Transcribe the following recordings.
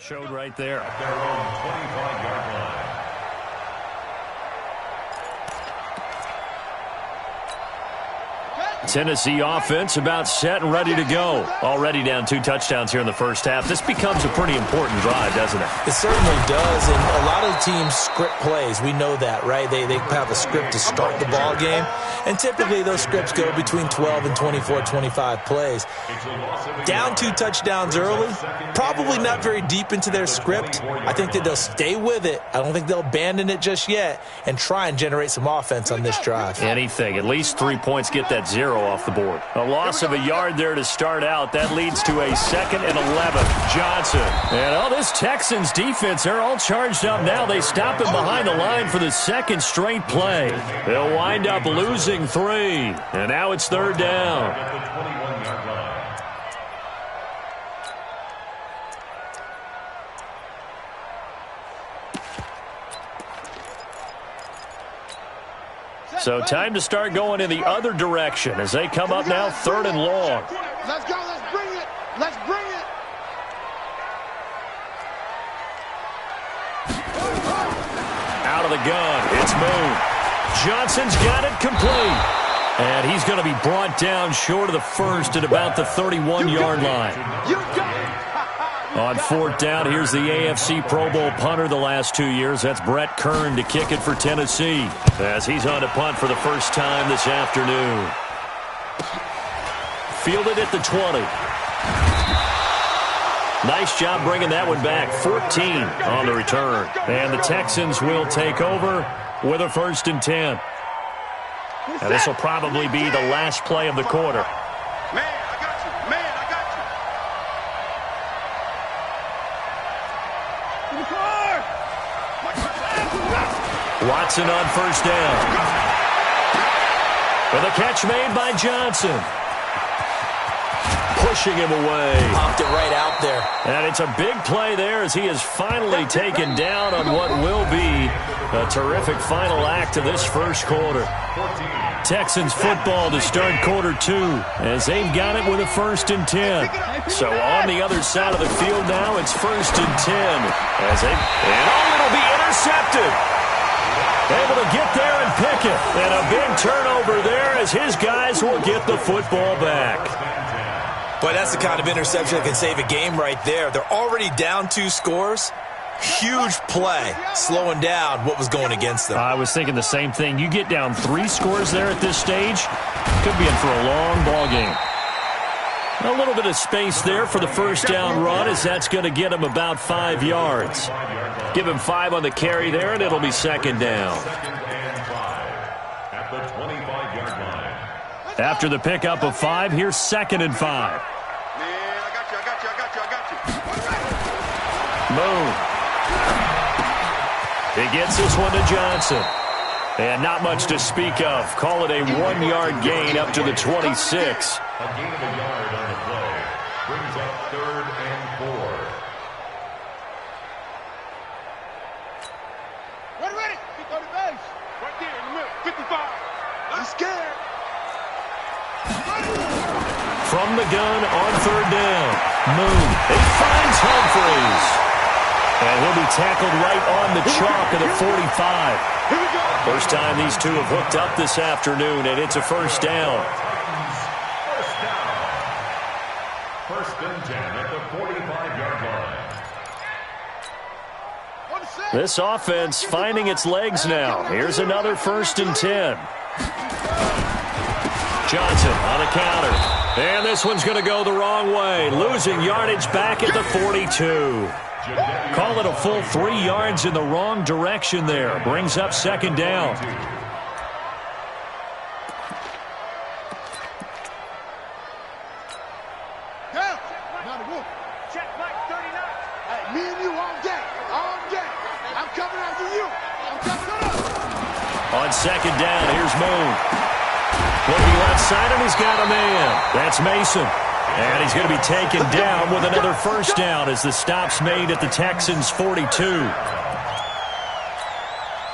Showed right there. At their own 25-yard line. Tennessee offense about set and ready to go. Already down 2 touchdowns here in the first half. This becomes a pretty important drive, doesn't it? It certainly does, and a lot of teams script plays. We know that, right? They have a script to start the ball game, and typically those scripts go between 12 and 24, 25 plays. Down 2 touchdowns early, probably not very deep into their script. I think that they'll stay with it. I don't think they'll abandon it just yet and try and generate some offense on this drive. Anything. At least 3 points get that 0 off the board. A loss of a yard there to start out. That leads to a 2nd and 11. Johnson. And this Texans defense, they're all charged up now. They stop him behind the line for the 2nd straight play. They'll wind up losing 3. And now it's 3rd down. At the 21-yard line. So time to start going in the other direction as they come up now 3rd and long. Let's go. Let's bring it. Let's bring it. Out of the gun. It's Moon. Johnson's got it complete. And he's going to be brought down short of the first at about the 31-yard line. You got it. On 4th down, here's the AFC Pro Bowl punter the last 2 years. That's Brett Kern to kick it for Tennessee as he's on to punt for the first time this afternoon. Fielded at the 20. Nice job bringing that one back. 14 on the return. And the Texans will take over with a 1st and 10. And this will probably be the last play of the quarter. Man, I got you. Man, I got you. Watson on 1st down. With a catch made by Johnson. Pushing him away. Popped it right out there. And it's a big play there as he is finally taken down on what will be a terrific final act of this first quarter. Texans football to start quarter 2 as they've got it with a 1st and 10. So on the other side of the field now, it's 1st and 10. It'll be intercepted. Able to get there and pick it. And a big turnover there as his guys will get the football back. But that's the kind of interception that can save a game right there. They're already down 2 scores. Huge play, slowing down what was going against them. I was thinking the same thing. You get down 3 scores there at this stage, could be in for a long ball game. A little bit of space there for the 1st down run as that's going to get him about 5 yards. Give him 5 on the carry there, and it'll be 2nd down. At the 25-yard line. After the pickup of 5, here's 2nd and 5. Man, I got you. Moon. He gets this one to Johnson. And not much to speak of. Call it a 1-yard gain up to the 26. A gain of a yard on the play. Brings up 3rd and 4. Ready. Keep on the base. Right there in the middle. 55. I'm scared. From the gun on 3rd down. Moon. He finds Humphreys. And he'll be tackled right on the chalk of the 45. Here we go. First time these two have hooked up this afternoon, and it's a 1st down. First and 10 at the 45-yard line. This offense finding its legs now. Here's another 1st and 10. Johnson on the counter. And this one's going to go the wrong way. Losing yardage back at the 42. Call it a full 3 yards in the wrong direction there. Brings up 2nd down. Check Mike 39. Hey, me and you all day. All day. I'm coming after you. I'm coming up. On 2nd down, here's Moon. Looking left side, and he's got a man. That's Mason. And he's going to be taken down with another 1st down as the stop's made at the Texans' 42.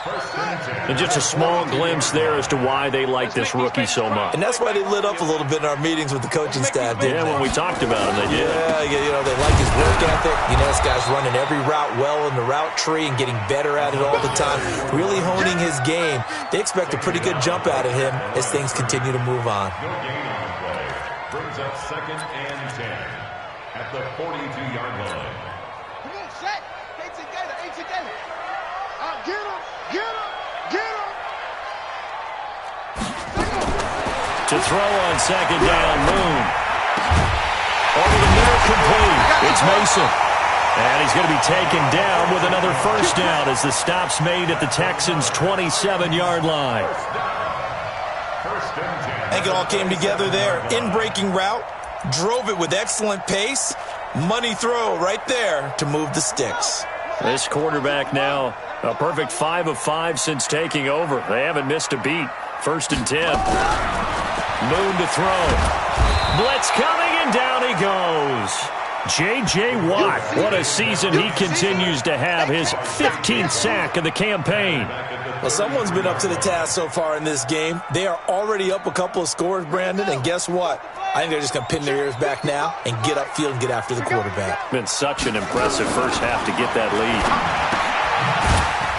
First and 10. And just a small glimpse there as to why they like this rookie so much. And that's why they lit up a little bit in our meetings with the coaching staff, didn't they? When we talked about him, they did. Yeah, you know, they like his work ethic. You know, this guy's running every route well in the route tree and getting better at it all the time, really honing his game. They expect a pretty good jump out of him as things continue to move on. No gain on the play. Brings up 2nd and 10 at the 42-yard line. Come on, Shaq. Get together. Get together. Get him. Get him. Get him. To throw on 2nd down, Moon. Over the middle, complete. It's Mason. And he's going to be taken down with another first down as the stop's made at the Texans' 27-yard line. I think it all came together there. In-breaking route, drove it with excellent pace. Money throw right there to move the sticks. This quarterback now a perfect 5 of 5 since taking over. They haven't missed a beat. 1st and 10. Moon to throw. Blitz coming, and down he goes. J.J. Watt, what a season he continues to have. His 15th sack of the campaign. Well, someone's been up to the task so far in this game. They are already up a couple of scores, Brandon, and guess what? I think they're just going to pin their ears back now and get upfield and get after the quarterback. Been such an impressive first half to get that lead.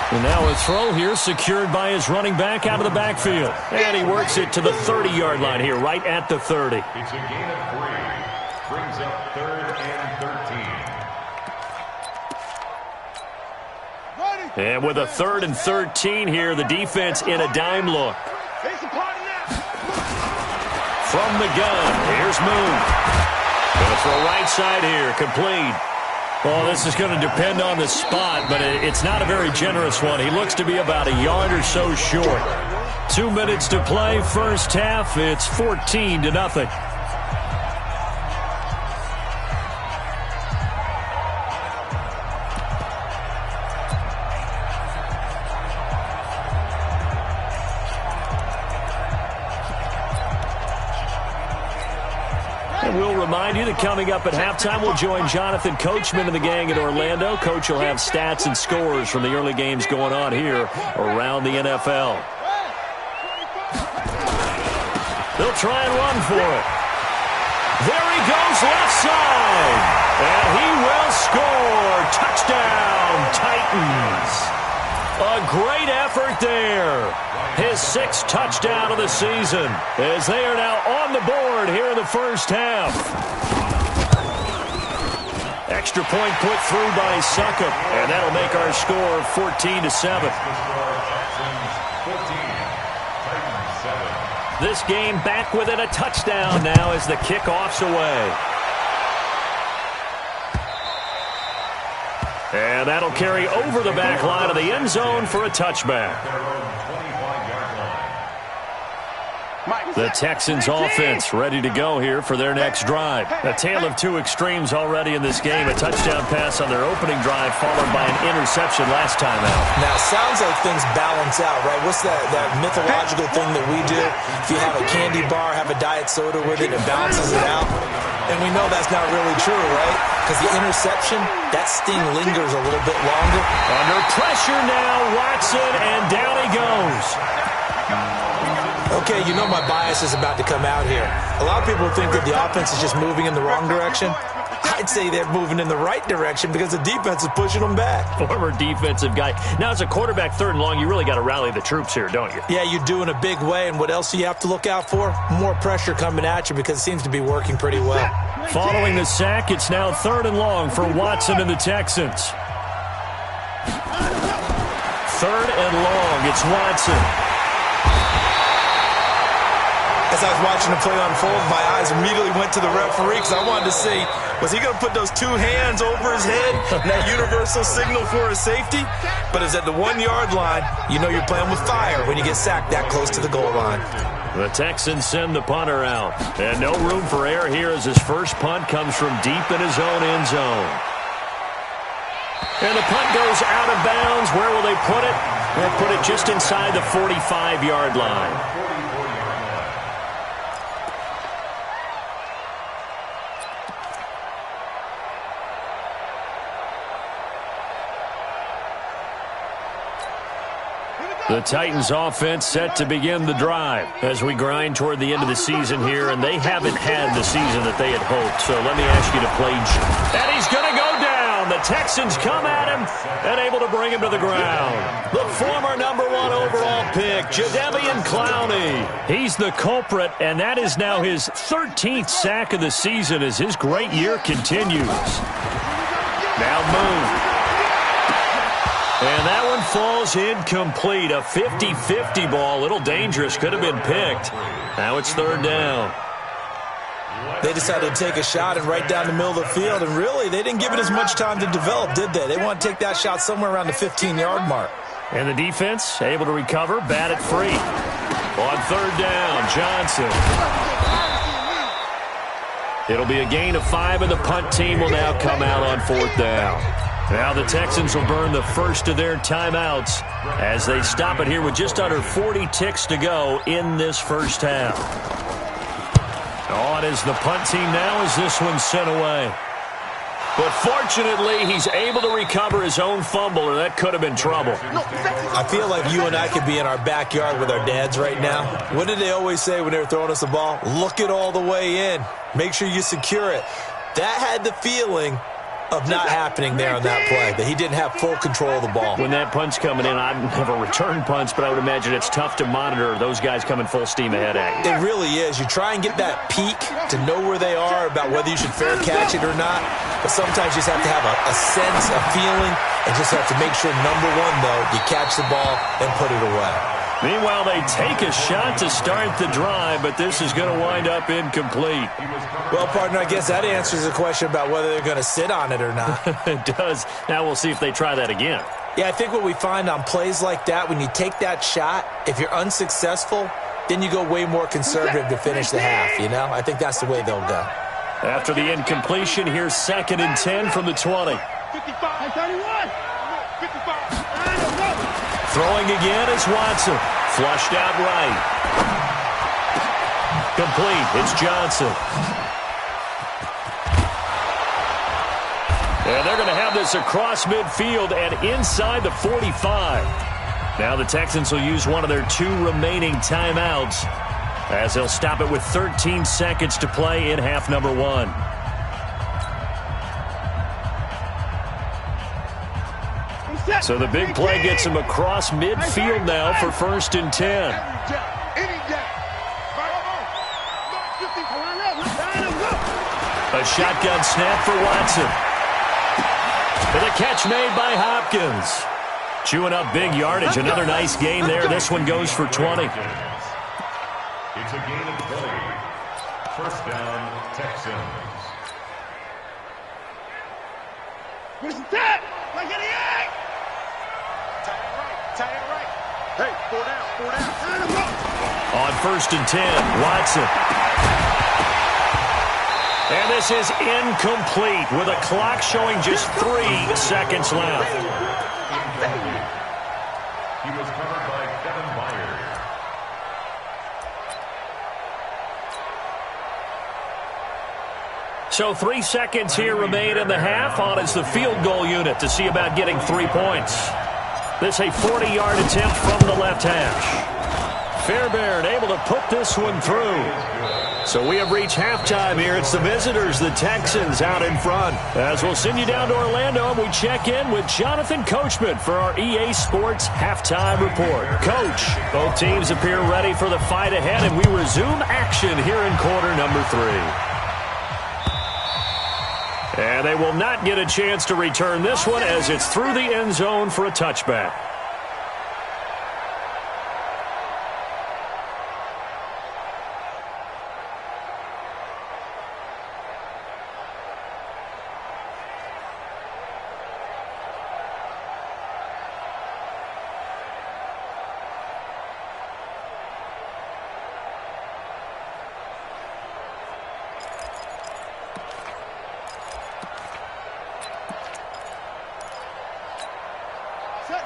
And now a throw here secured by his running back out of the backfield. And he works it to the 30-yard line here, right at the 30. It's a gain of 3. Brings up 3rd and 13. And with a 3rd and 13 here, the defense in a dime look. From the gun, here's Moon. Going to throw right side here, complete. Well, this is going to depend on the spot, but it's not a very generous one. He looks to be about a yard or so short. 2 minutes to play, first half. It's 14-0. We'll remind you that coming up at halftime, we'll join Jonathan Coachman and the gang in Orlando. Coach will have stats and scores from the early games going on here around the NFL. They'll try and run for it. There he goes, left side. And he will score. Touchdown, Titans. A great effort there. His 6th touchdown of the season as they are now on the board here in the first half. Extra point put through by Succop, and that'll make our score 14-7. This game back within a touchdown now as the kickoff's away. And that'll carry over the back line of the end zone for a touchback. The Texans offense ready to go here for their next drive. A tale of two extremes already in this game. A touchdown pass on their opening drive followed by an interception last time out. Now, sounds like things balance out, right? What's that mythological thing that we do? If you have a candy bar, have a diet soda with it, it balances it out. And we know that's not really true, right? Because the interception, that sting lingers a little bit longer. Under pressure now, Watson, and down he goes. Okay, you know my bias is about to come out here. A lot of people think that the offense is just moving in the wrong direction. I'd say they're moving in the right direction because the defense is pushing them back. Former defensive guy. Now, as a quarterback 3rd and long, you really got to rally the troops here, don't you? Yeah, you do in a big way. And what else do you have to look out for? More pressure coming at you because it seems to be working pretty well. Following the sack, it's now 3rd and long for Watson and the Texans. 3rd and long, it's Watson. As I was watching the play unfold, my eyes immediately went to the referee because I wanted to see, was he going to put those 2 hands over his head, that universal signal for a safety? But it's at the 1-yard line. You know you're playing with fire when you get sacked that close to the goal line. The Texans send the punter out. And no room for error here as his first punt comes from deep in his own end zone. And the punt goes out of bounds. Where will they put it? They'll put it just inside the 45-yard line. The Titans offense set to begin the drive as we grind toward the end of the season here, and they haven't had the season that they had hoped. So let me ask you to play. And he's going to go down. The Texans come at him and able to bring him to the ground. The former #1 overall pick, Jadeveon Clowney. He's the culprit, and that is now his 13th sack of the season as his great year continues. Now move. And that one falls incomplete. A 50-50 ball. A little dangerous. Could have been picked. Now it's third down. They decided to take a shot and right down the middle of the field. And really, they didn't give it as much time to develop, did they? They want to take that shot somewhere around the 15-yard mark. And the defense able to recover. Bat it free. On third down, Johnson. It'll be a gain of 5, and the punt team will now come out on fourth down. Now the Texans will burn the first of their timeouts as they stop it here with just under 40 ticks to go in this first half. On is the punt team now as this one's sent away. But fortunately, he's able to recover his own fumble, or that could have been trouble. I feel like you and I could be in our backyard with our dads right now. What did they always say when they were throwing us the ball? Look it all the way in. Make sure you secure it. That had the feeling of not happening there on that play, that he didn't have full control of the ball. When that punt's coming in, I've never returned punts, but I would imagine it's tough to monitor those guys coming full steam ahead at you. It really is. You try and get that peek to know where they are about whether you should fair catch it or not, but sometimes you just have to have a sense, a feeling, and just have to make sure, number one, though, you catch the ball and put it away. Meanwhile, they take a shot to start the drive, but this is going to wind up incomplete. Well, partner, I guess that answers the question about whether they're going to sit on it or not. It does. Now we'll see if they try that again. Yeah, I think what we find on plays like that, when you take that shot, if you're unsuccessful, then you go way more conservative to finish the half, you know? I think that's the way they'll go. After the incompletion, here's 2nd and 10 from the 20. 55, 31, 55. Throwing again is Watson. Flushed out right. Complete. It's Johnson. And they're going to have this across midfield and inside the 45. Now the Texans will use one of their 2 remaining timeouts as they'll stop it with 13 seconds to play in half number 1. So the big play gets him across midfield now for 1st and 10. A shotgun snap for Watson. And a catch made by Hopkins. Chewing up big yardage. Another nice gain there. This one goes for 20. It's a gain of 20. First down, Texans. Where's the tap? Like any egg! Tie it right. Hey, 4 down. On 1st and 10, Watson. And this is incomplete with a clock showing just 3 seconds left. He was covered by Kevin Byard. So 3 seconds here remain in the half. On is the field goal unit to see about getting 3 points. This a 40-yard attempt from the left hash. Fairbairn able to put this one through. So we have reached halftime here. It's the visitors, the Texans, out in front. As we'll send you down to Orlando, and we check in with Jonathan Coachman for our EA Sports Halftime Report. Coach, both teams appear ready for the fight ahead, and we resume action here in quarter number 3. And they will not get a chance to return this one as it's through the end zone for a touchback.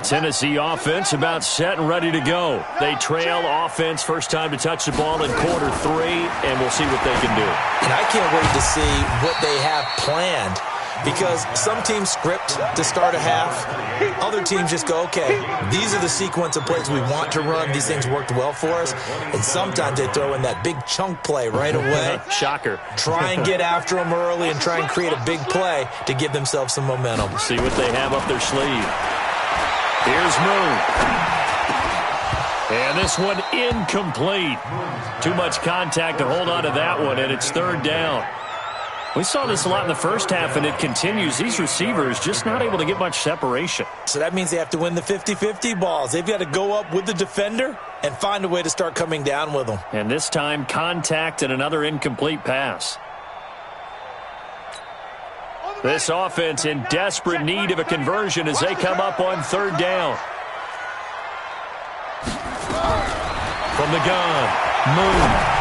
Tennessee offense about set and ready to go. They trail offense first time to touch the ball in quarter 3, and we'll see what they can do. And I can't wait to see what they have planned Because some teams script to start a half. Other teams just go, okay, these are the sequence of plays we want to run. These things worked well for us. And sometimes they throw in that big chunk play right away. Shocker. Try and get after them early and try and create a big play to give themselves some momentum. See what they have up their sleeve. Here's Moon. And this one incomplete. Too much contact to hold on to that one, and it's third down. We saw this a lot in the first half, and it continues. These receivers just not able to get much separation. So that means they have to win the 50-50 balls. They've got to go up with the defender and find a way to start coming down with them. And this time, contact and another incomplete pass. This offense in desperate need of a conversion as they come up on third down. From the gun, Moon.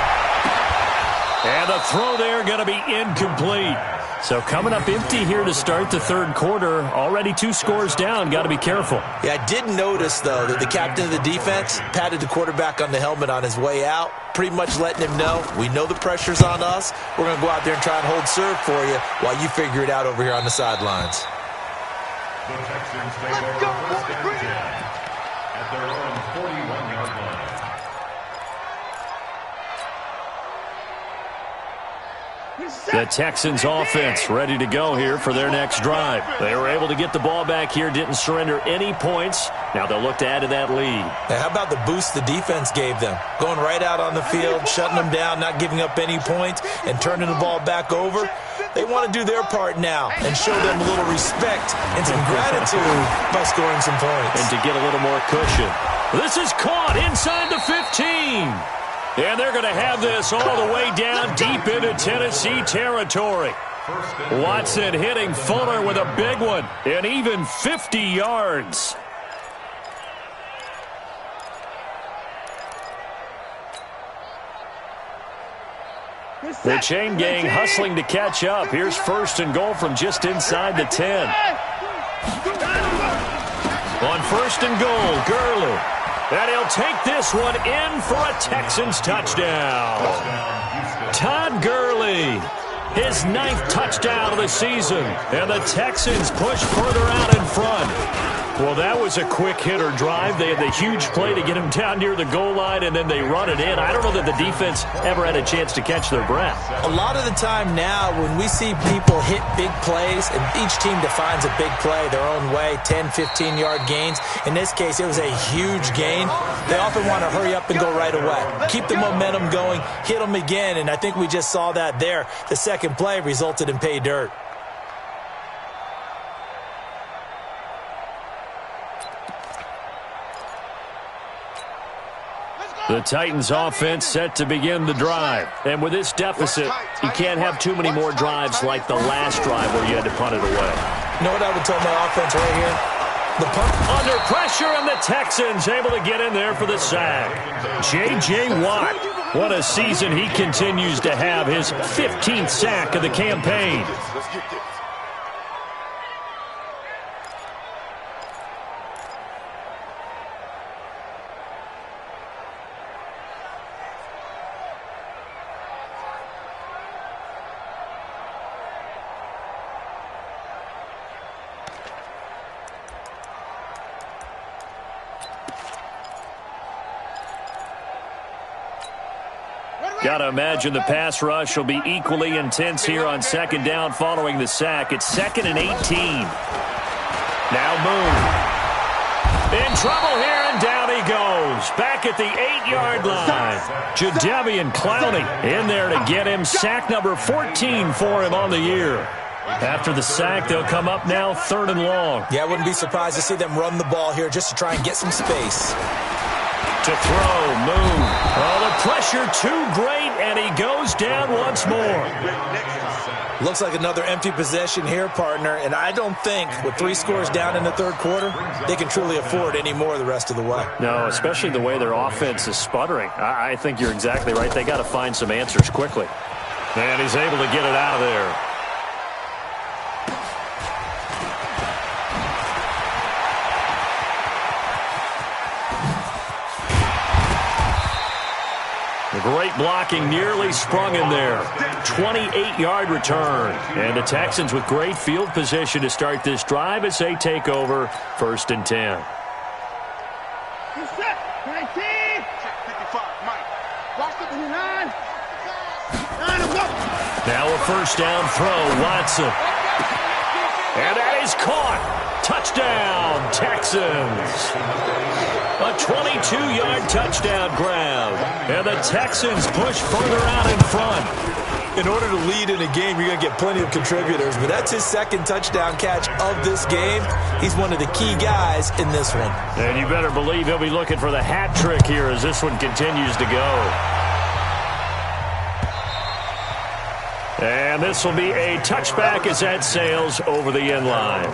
And the throw there going to be incomplete. So coming up empty here to start the third quarter. Already 2 scores down. Got to be careful. Yeah, I did notice, though, that the captain of the defense patted the quarterback on the helmet on his way out, pretty much letting him know, we know the pressure's on us. We're going to go out there and try and hold serve for you while you figure it out over here on the sidelines. The Texans take over first and 10 at their own 41-yard line. The Texans offense ready to go here for their next drive. They were able to get the ball back here, didn't surrender any points. Now they'll look to add to that lead. Now, how about the boost the defense gave them? Going right out on the field, shutting them down, not giving up any points, and turning the ball back over. They want to do their part now and show them a little respect and some gratitude by scoring some points. And to get a little more cushion. This is caught inside the 15. And they're going to have this all the way down deep into Tennessee territory. Watson hitting Fuller with a big one, and even 50 yards. The chain gang hustling to catch up. Here's first and goal from just inside the 10. On first and goal, Gurley. And he'll take this one in for a Texans touchdown. Todd Gurley, his 9th touchdown of the season. And the Texans push further out in front. Well, that was a quick hitter drive. They had the huge play to get him down near the goal line, and then they run it in. I don't know that the defense ever had a chance to catch their breath. A lot of the time now when we see people hit big plays, and each team defines a big play their own way, 10, 15-yard gains. In this case, it was a huge gain. They often want to hurry up and go right away. Keep the momentum going, hit them again, and I think we just saw that there. The second play resulted in pay dirt. The Titans offense set to begin the drive. And with this deficit, you can't have too many more drives like the last drive where you had to punt it away. You know what I would tell my offense right here? The punt. Under pressure, and the Texans able to get in there for the sack. J.J. Watt, what a season he continues to have. His 15th sack of the campaign. Got to imagine the pass rush will be equally intense here on second down following the sack. It's 2nd and 18. Now Moon. In trouble here, and down he goes. Back at the 8-yard line. Jadeveon Clowney in there to get him. Sack number 14 for him on the year. After the sack, they'll come up now 3rd and long. Yeah, I wouldn't be surprised to see them run the ball here just to try and get some space. To throw, Moon. Oh, the pressure too great, and he goes down once more. Looks like another empty possession here, partner, and I don't think with 3 scores down in the third quarter, they can truly afford any more the rest of the way. No, especially the way their offense is sputtering. I think you're exactly right. They got to find some answers quickly. And he's able to get it out of there. The great blocking nearly sprung in there. 28-yard return. And the Texans with great field position to start this drive as they take over 1st and 10. Now a 1st down throw, Watson. And that is caught. Touchdown, Texans. A 22-yard touchdown grab. And the Texans push further out in front. In order to lead in a game, you're going to get plenty of contributors, but that's his 2nd touchdown catch of this game. He's one of the key guys in this one. And you better believe he'll be looking for the hat trick here as this one continues to go. And this will be a touchback as that sails over the end line.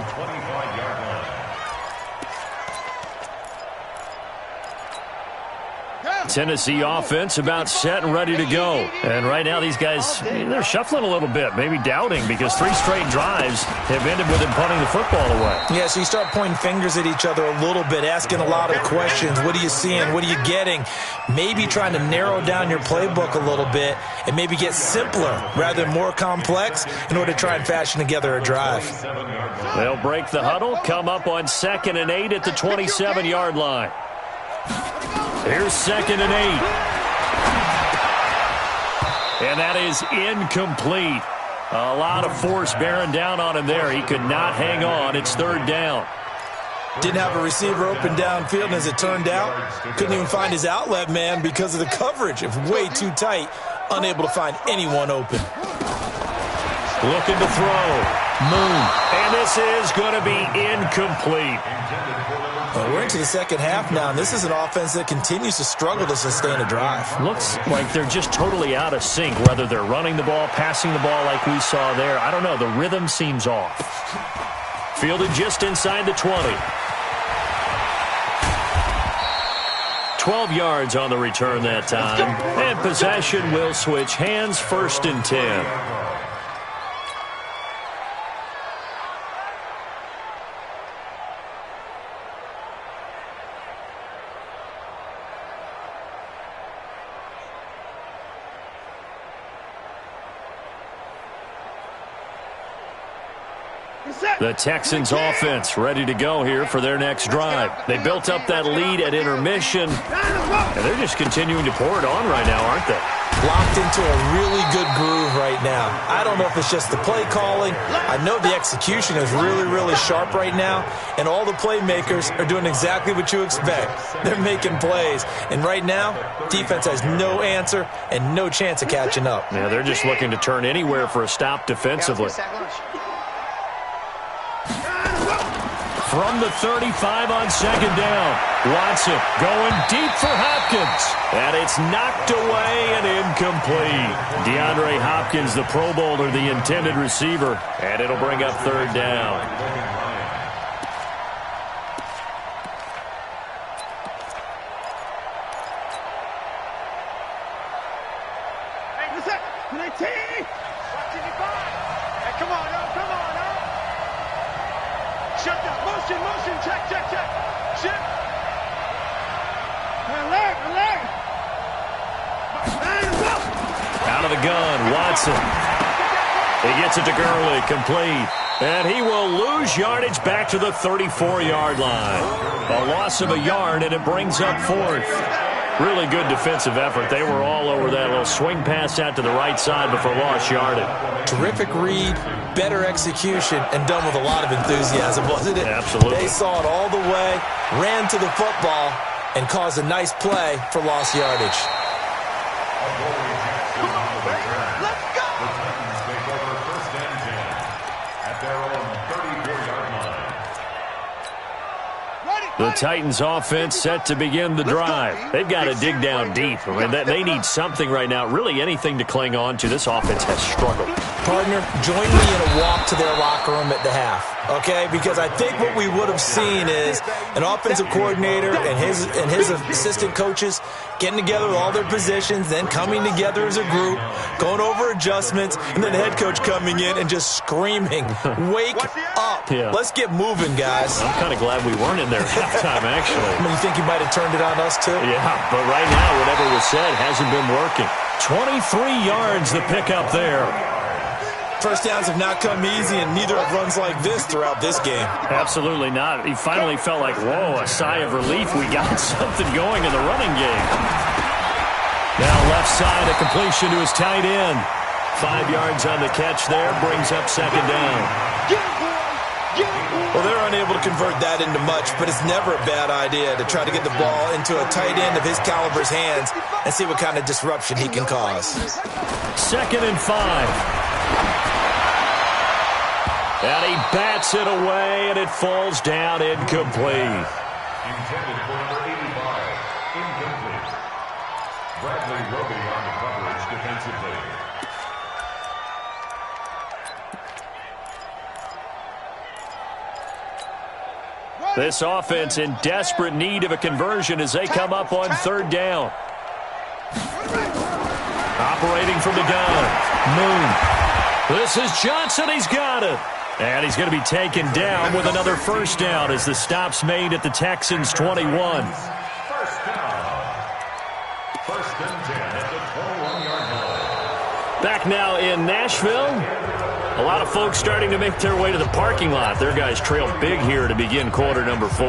Tennessee offense about set and ready to go. And right now these guys, they're shuffling a little bit, maybe doubting, because 3 straight drives have ended with them punting the football away. Yeah, so you start pointing fingers at each other a little bit, asking a lot of questions. What are you seeing? What are you getting? Maybe trying to narrow down your playbook a little bit and maybe get simpler rather than more complex in order to try and fashion together a drive. They'll break the huddle, come up on 2nd and 8 at the 27-yard line. Here's 2nd and 8. And that is incomplete. A lot of force bearing down on him there. He could not hang on. It's 3rd down. Didn't have a receiver open downfield, and as it turned out, couldn't even find his outlet man because of the coverage. It was way too tight, unable to find anyone open. Looking to throw. Moon. And this is going to be incomplete. Well, we're into the 2nd half now, and this is an offense that continues to struggle to sustain a drive. Looks like they're just totally out of sync, whether they're running the ball, passing the ball like we saw there. I don't know. The rhythm seems off. Fielded just inside the 20. 12 yards on the return that time. And possession will switch hands, 1st and 10. The Texans offense ready to go here for their next drive. They built up that lead at intermission, and they're just continuing to pour it on right now, aren't they? Locked into a really good groove right now. I don't know if it's just the play calling. I know the execution is really, really sharp right now, and all the playmakers are doing exactly what you expect. They're making plays, and right now, defense has no answer and no chance of catching up. Yeah, they're just looking to turn anywhere for a stop defensively. From the 35 on 2nd down. Watson going deep for Hopkins. And it's knocked away and incomplete. DeAndre Hopkins, the Pro Bowler, the intended receiver. And it'll bring up 3rd down. Hey, listen. Can I take? Hey, come on, no, come on, no. Shut down. Motion, check. Shit. Alert. Out of the gun, Watson. He gets it to Gurley, complete. And he will lose yardage back to the 34-yard line. A loss of a yard, and it brings up 4th. Really good defensive effort. They were all over that little swing pass out to the right side before lost yardage. Terrific read, better execution, and done with a lot of enthusiasm, wasn't it? Absolutely. They saw it all the way, ran to the football, and caused a nice play for lost yardage. Let's go. The Titans offense set to begin the drive. They've got to dig down deep. I mean, they need something right now, really anything to cling on to. This offense has struggled. Partner, join me in a walk to their locker room at the half, okay? Because I think what we would have seen is an offensive coordinator and his assistant coaches getting together with all their positions, then coming together as a group, going over adjustments, and then the head coach coming in and just screaming, wake up. Yeah. Let's get moving, guys. I'm kind of glad we weren't in there at halftime, actually. I mean, you think you might have turned it on us, too? Yeah, but right now, whatever was said hasn't been working. 23 yards the pickup there. First downs have not come easy, and neither have runs like this throughout this game. Absolutely not. He finally felt like, whoa, a sigh of relief. We got something going in the running game. Now left side, a completion to his tight end. 5 yards on the catch there, brings up second down. Well, they're unable to convert that into much, but it's never a bad idea to try to get the ball into a tight end of his caliber's hands and see what kind of disruption he can cause. 2nd and 5. And he bats it away, and it falls down incomplete. Intended for number 85. Incomplete. Bradley Roby on the coverage defensively. This offense in desperate need of a conversion as they come up on 3rd down. Operating from the gun. Moon. This is Johnson. He's got it. And he's going to be taken down with another first down as the stop's made at the Texans' 21. First down. 1st and 10 at the 21-yard line. Back now in Nashville. A lot of folks starting to make their way to the parking lot. Their guys trailed big here to begin quarter number 4.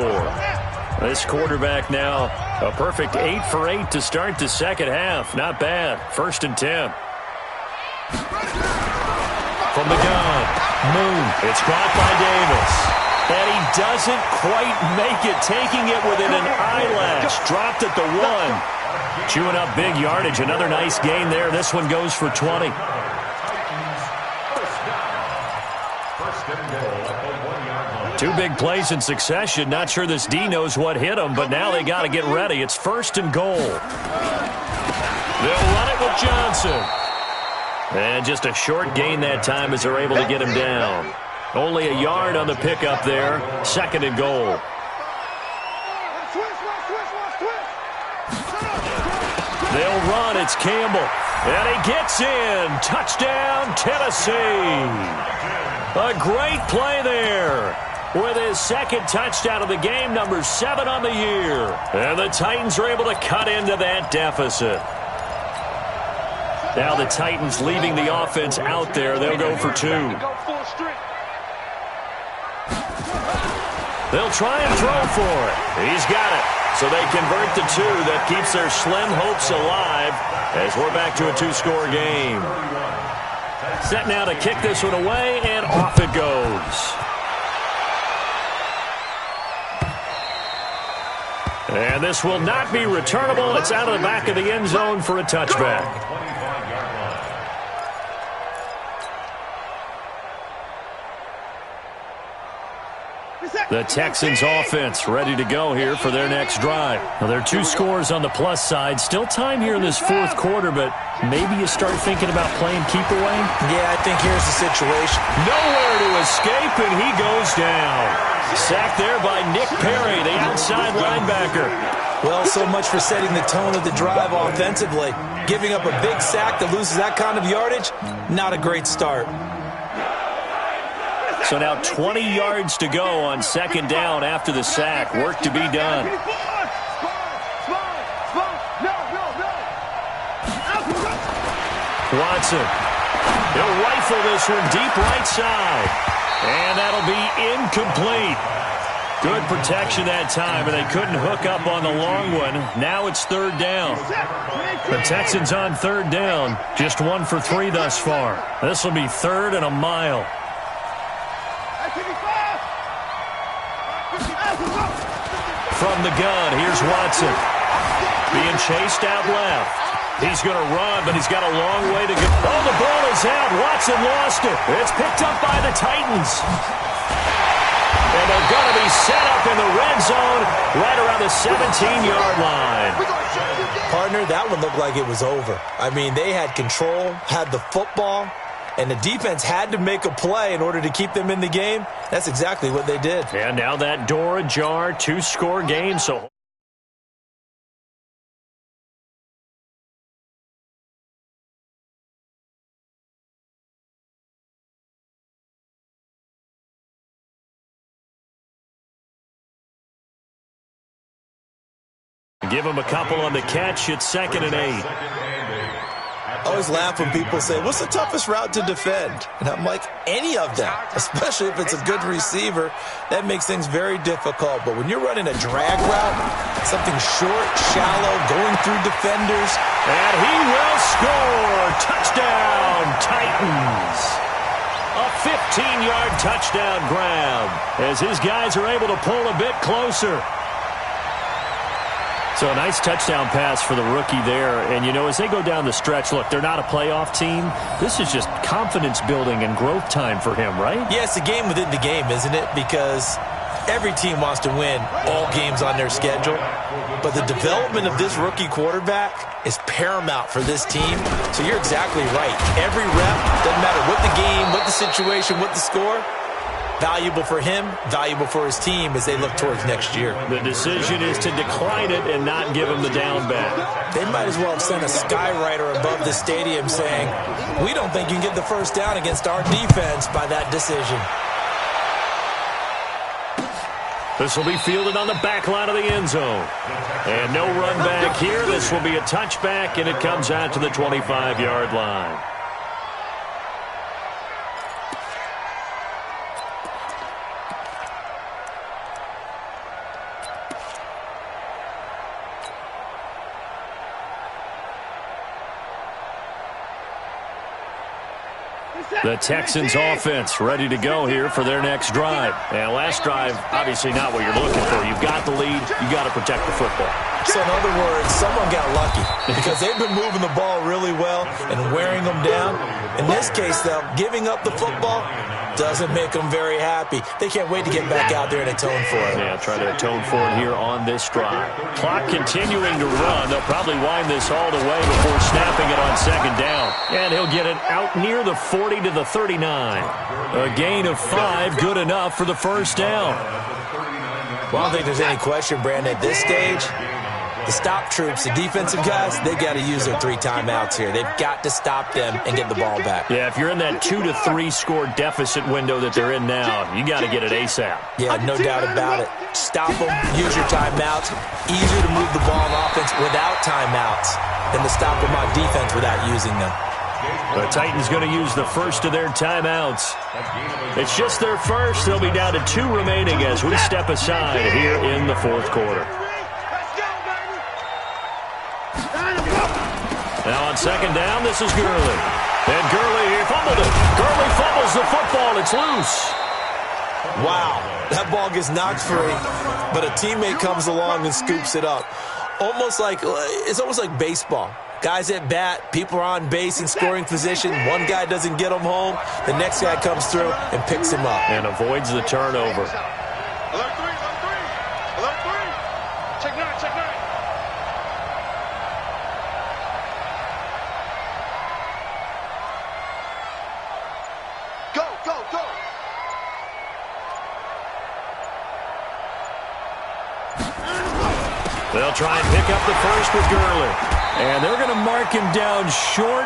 This quarterback now, a perfect 8 for 8 to start the second half. Not bad. 1st and 10. From the gun, Moon. It's caught by Davis. And he doesn't quite make it, taking it within an eyelash. Dropped at the 1. Chewing up big yardage. Another nice gain there. This one goes for 20. Two big plays in succession. Not sure this D knows what hit him, but now they got to get ready. It's 1st and goal. They'll run it with Johnson. And just a short gain that time as they're able to get him down. Only a yard on the pickup there. 2nd and goal. They'll run. It's Campbell. And he gets in. Touchdown, Tennessee. A great play there. With his 2nd touchdown of the game, number 7 on the year. And the Titans are able to cut into that deficit. Now the Titans leaving the offense out there. They'll go for 2. They'll try and throw for it. He's got it. So they convert the 2. That keeps their slim hopes alive as we're back to a 2-score game. Set now to kick this one away, and off it goes. And this will not be returnable. It's out of the back of the end zone for a touchback. The Texans offense ready to go here for their next drive. Now, there are 2 scores on the plus side. Still time here in this 4th quarter, but maybe you start thinking about playing keep away? Yeah, I think here's the situation. Nowhere to escape, and he goes down. Sacked there by Nick Perry, the outside linebacker. Well, so much for setting the tone of the drive offensively. Giving up a big sack that loses that kind of yardage, not a great start. So now 20 yards to go on 2nd down after the sack. Work to be done. Watson. He'll rifle this one deep right side. And that'll be incomplete. Good protection that time, and they couldn't hook up on the long one. Now it's 3rd down. The Texans on 3rd down. Just 1 for 3 thus far. This will be 3rd and a mile. From the gun, here's Watson. Being chased out left. He's going to run, but he's got a long way to go. Oh, the ball is out. Watson lost it. It's picked up by the Titans. And they're going to be set up in the red zone right around the 17-yard line. Partner, that one looked like it was over. I mean, they had control, had the football, and the defense had to make a play in order to keep them in the game. That's exactly what they did. And now that door ajar, 2-score game. So give him a couple on the catch. It's 2nd and 8. I always laugh when people say, what's the toughest route to defend? And I'm like, any of them, especially if it's a good receiver. That makes things very difficult. But when you're running a drag route, something short, shallow, going through defenders. And he will score. Touchdown, Titans. A 15-yard touchdown grab as his guys are able to pull a bit closer. So a nice touchdown pass for the rookie there. And, you know, as they go down the stretch, look, they're not a playoff team. This is just confidence building and growth time for him, right? Yeah, it's a game within the game, isn't it? Because every team wants to win all games on their schedule. But the development of this rookie quarterback is paramount for this team. So you're exactly right. Every rep, doesn't matter what the game, what the situation, what the score, valuable for him, valuable for his team as they look towards next year. The decision is to decline it and not give him the down back. They might as well have sent a skywriter above the stadium saying, we don't think you can get the first down against our defense by that decision. This will be fielded on the back line of the end zone. And no run back here. This will be a touchback, and it comes out to the 25-yard line. The Texans offense ready to go here for their next drive. And last drive, obviously not what you're looking for. You've got the lead. You've got to protect the football. So in other words, someone got lucky because they've been moving the ball really well and wearing them down. In this case, though, giving up the football doesn't make them very happy. They can't wait to get back out there and atone for it. Yeah, try to atone for it here on this drive. Clock continuing to run. They'll probably wind this all the way before snapping it on second down. And he'll get it out near the 40 to the 39. A gain of 5, good enough for the first down. Well, I don't think there's any question, Brandon, at this stage. The stop troops, the defensive guys, they got to use their 3 timeouts here. They've got to stop them and get the ball back. Yeah, if you're in that 2 to 3 score deficit window that they're in now, you got to get it ASAP. Yeah, no doubt about it. Stop them, use your timeouts. Easier to move the ball on offense without timeouts than to stop them on defense without using them. The Titans going to use the first of their timeouts. It's just their first. They'll be down to 2 remaining as we step aside here in the fourth quarter. Now on second down, this is Gurley. And Gurley here fumbled it. Gurley fumbles the football. It's loose. Wow, that ball gets knocked free, but a teammate comes along and scoops it up. It's almost like baseball. Guys at bat, people are on base in scoring position. One guy doesn't get him home. The next guy comes through and picks him up. And avoids the turnover. Alert 3, alert 3. Alert 3. Check 9, check 9. Go, go, go. They'll try and pick up the first with Gurley. And they're going to mark him down short,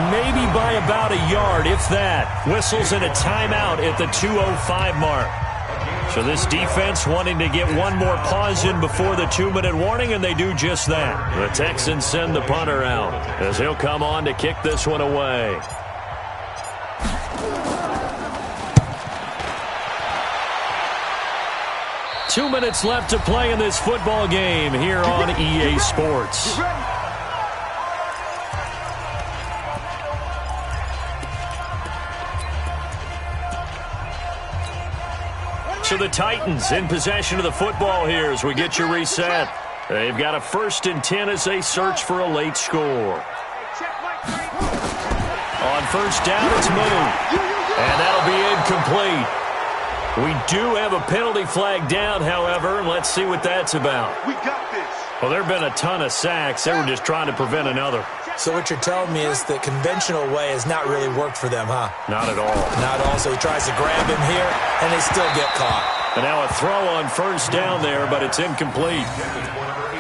maybe by about a yard, if that. Whistles and a timeout at the 2:05 mark. So this defense wanting to get one more pause in before the 2-minute warning, and they do just that. The Texans send the punter out as he'll come on to kick this one away. Two minutes left to play in this football game here on EA Sports. So the Titans in possession of the football here as we get you reset. They've got a 1st and 10 as they search for a late score. On first down, it's moved. And that'll be incomplete. We do have a penalty flag down, however, and let's see what that's about. We got this. Well, there have been a ton of sacks. They were just trying to prevent another. So what you're telling me is the conventional way has not really worked for them, huh? Not at all. Not at all. So he tries to grab him here, and they still get caught. And now a throw on first down there, but it's incomplete.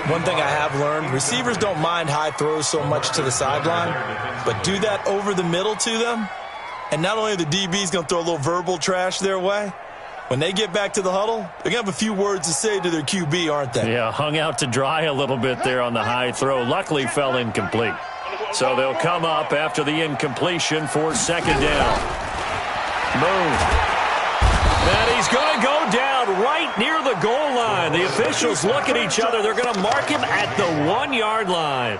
One thing I have learned, receivers don't mind high throws so much to the sideline, but do that over the middle to them, and not only are the DBs going to throw a little verbal trash their way, when they get back to the huddle, they're going to have a few words to say to their QB, aren't they? Yeah, hung out to dry a little bit there on the high throw. Luckily fell incomplete. So they'll come up after the incompletion for second down. Moon. And he's going to go down right near the goal line. The officials look at each other. They're going to mark him at the 1-yard line.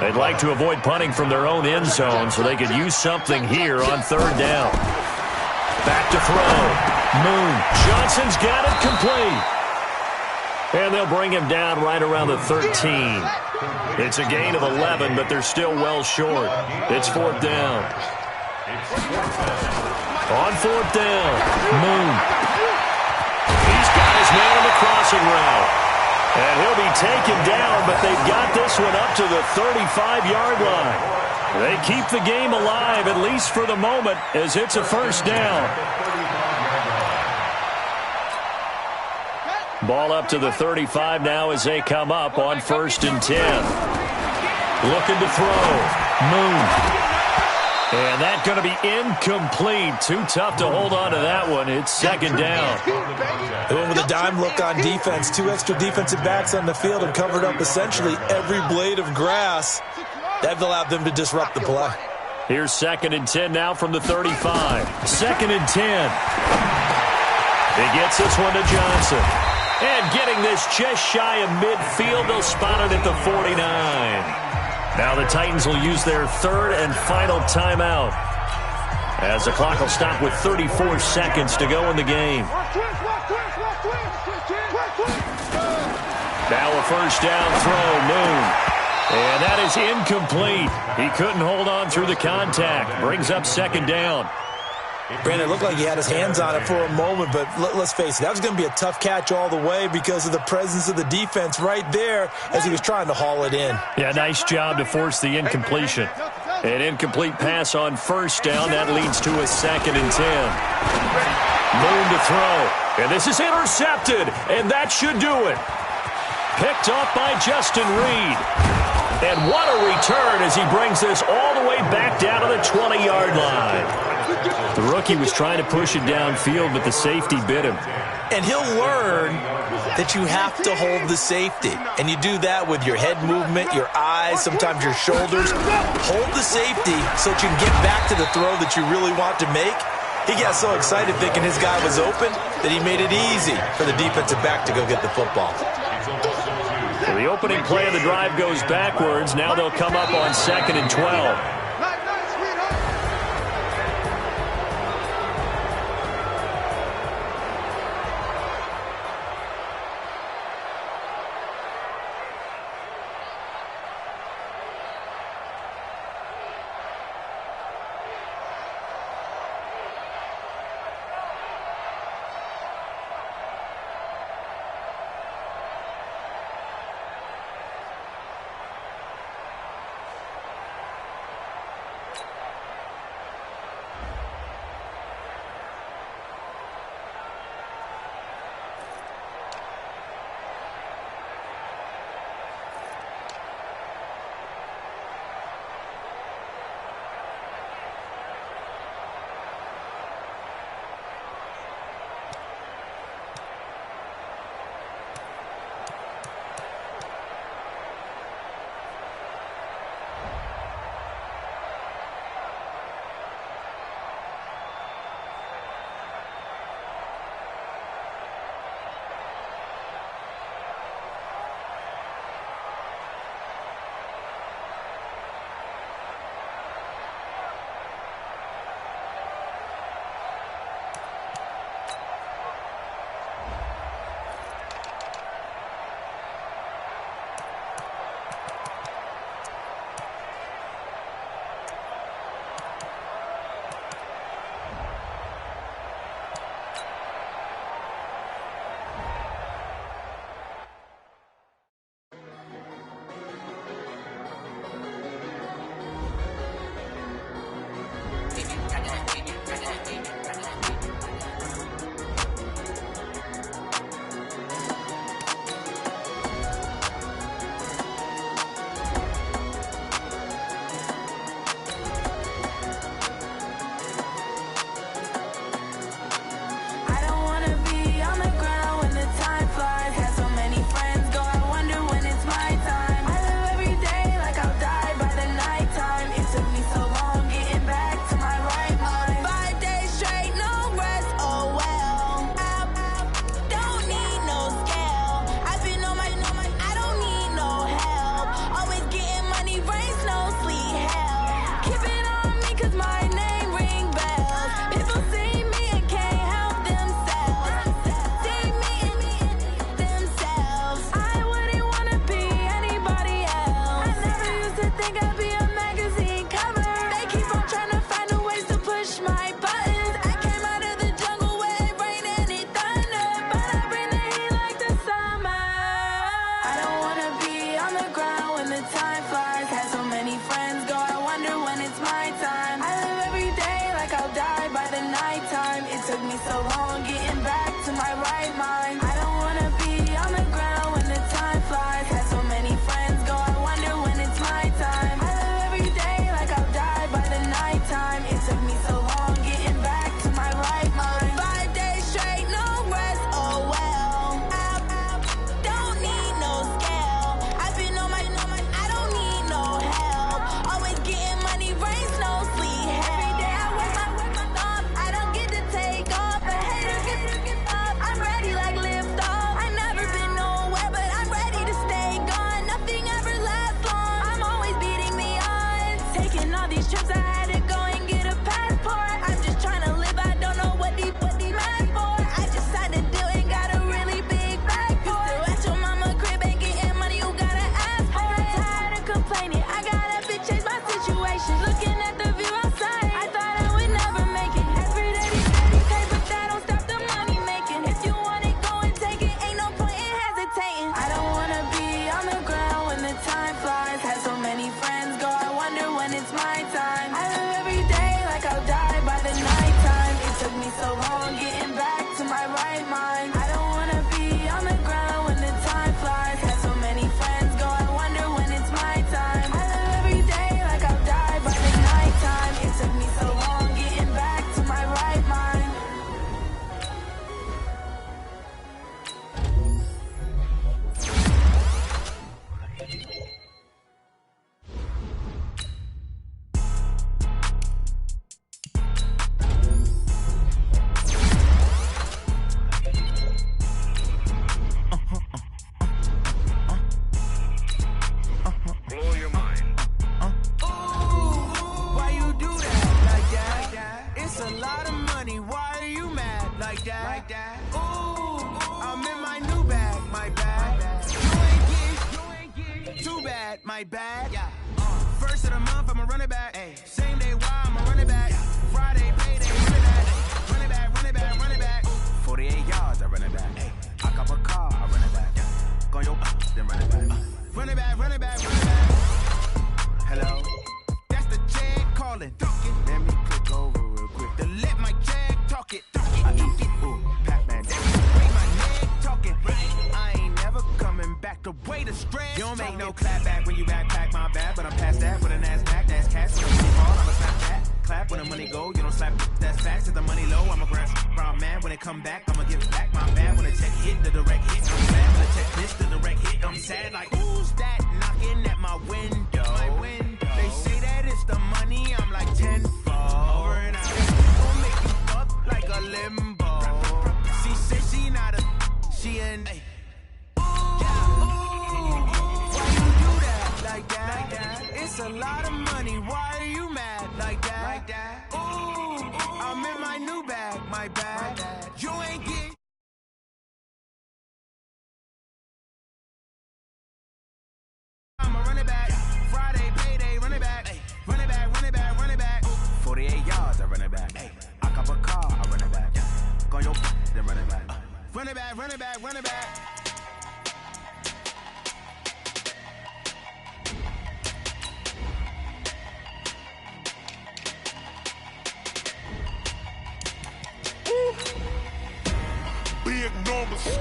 They'd like to avoid punting from their own end zone so they could use something here on third down. Back to throw. Moon. Johnson's got it complete. And they'll bring him down right around the 13. It's a gain of 11, but they're still well short. It's fourth down. On fourth down, Moon. He's got his man on the crossing route. And he'll be taken down, but they've got this one up to the 35-yard line. They keep the game alive, at least for the moment, as it's a first down. Ball up to the 35 now as they come up on 1st and 10. Looking to throw. Moon. And that's going to be incomplete. Too tough to hold on to that one. It's second down. They went with a dime look on defense. 2 extra defensive backs on the field and covered up essentially every blade of grass. That allowed them to disrupt the play. Here's 2nd and 10 now from the 35. 2nd and 10. He gets this one to Johnson. And getting this just shy of midfield, they'll spot it at the 49. Now the Titans will use their 3rd and final timeout, as the clock will stop with 34 seconds to go in the game. Now a first down throw, Moon. And that is incomplete. He couldn't hold on through the contact. Brings up second down. Brandon, it looked like he had his hands on it for a moment, but let's face it, that was going to be a tough catch all the way because of the presence of the defense right there as he was trying to haul it in. Yeah, nice job to force the incompletion. An incomplete pass on first down. That leads to a 2nd and 10. Moon to throw. And this is intercepted, and that should do it. Picked off by Justin Reed. And what a return as he brings this all the way back down to the 20-yard line. The rookie was trying to push it downfield, but the safety bit him. And he'll learn that you have to hold the safety. And you do that with your head movement, your eyes, sometimes your shoulders. Hold the safety so that you can get back to the throw that you really want to make. He got so excited thinking his guy was open that he made it easy for the defensive back to go get the football. So the opening play of the drive goes backwards. Now they'll come up on 2nd and 12. so long getting back to my right mind. I don't wanna be on the ground when the time flies. Had so many friends go, I wonder when it's my time. I live every day like I'll die by the nighttime. It took me so long getting back to my right mind. 5 days straight, no rest, oh well. Don't need no scale. I've been on my, I don't need no help. Always getting money, rains, no sleep. Every day I work my thumb. I don't get to take off, but haters get up. I'm ready like lift off. I never been nowhere, but I'm ready to stay gone. Nothing ever lasts long. I'm always beating the odds. Taking all these trips, I had to go and get a passport. I'm just trying to live, I don't know what the mad for. I just had to do it, got a really big bag for it. You still at your mama crib, ain't getting money, you gotta ask for it. I'm tired of complaining, I gotta change my situation. Looking at the view outside, I thought I would never make it. Every day these pay, but that don't stop the money making. If you want it, go and take it, ain't no point in hesitating. I don't wanna be on the ground when the time flies. Had so many friends go, I wonder when it's my time. I live every day like I'll die by the nighttime. It took me so long getting back to my right mind. I don't wanna be on the ground when the time flies. Had so many friends go, I wonder when it's my time. I live every day like I'll die by the nighttime. It took me so long getting back to my right mind. Blow your mind. Why you do that like that? It's a lot of money. Why are you mad like that? Ooh, I'm in my new bag, my bad. You ain't get too bad, my bad. First of the month, I'ma run it back. Same day, why I'ma run it back. Friday, payday, run it back. Run it back, run it back, run it back. 48 yards, I run it back. I cop a car, I run it back. Go on your then run it back. Run it back, run it back, run it back. Hello? That's the jag calling. Let me click over real quick to let my jag talk it. I eat it, ooh, Pac-Man. That's the way my neck talking. I ain't never coming back the way the stress. You don't make no clap back when you backpack my bad, but I'm past that with a NASDAQ. That's cash when the money fall, I'ma snap that. Clap when the money go, you don't slap. That's facts. If the money low, I'ma grab brown man. When it come back, I'ma give back my bad. When the check hit, the direct hit, I'm glad. When the check miss, the direct hit, I'm sad. Like, who's that knocking at my window? They say that it's the money, I'm like tenfold. Over and out, gon' make you up like a limbo. She said she not a, she an. Why you do that like that? It's a lot of money, why are you mad like that? Ooh, I'm in my new bag, my bad. You ain't get. I'ma run it back. Friday, payday, run it back. Run it back, run it back, run it back. 48 yards, I run it back. I cop a car, I run it back. Go on your then run it back. Run it back, run it back, run it back. Big numbers.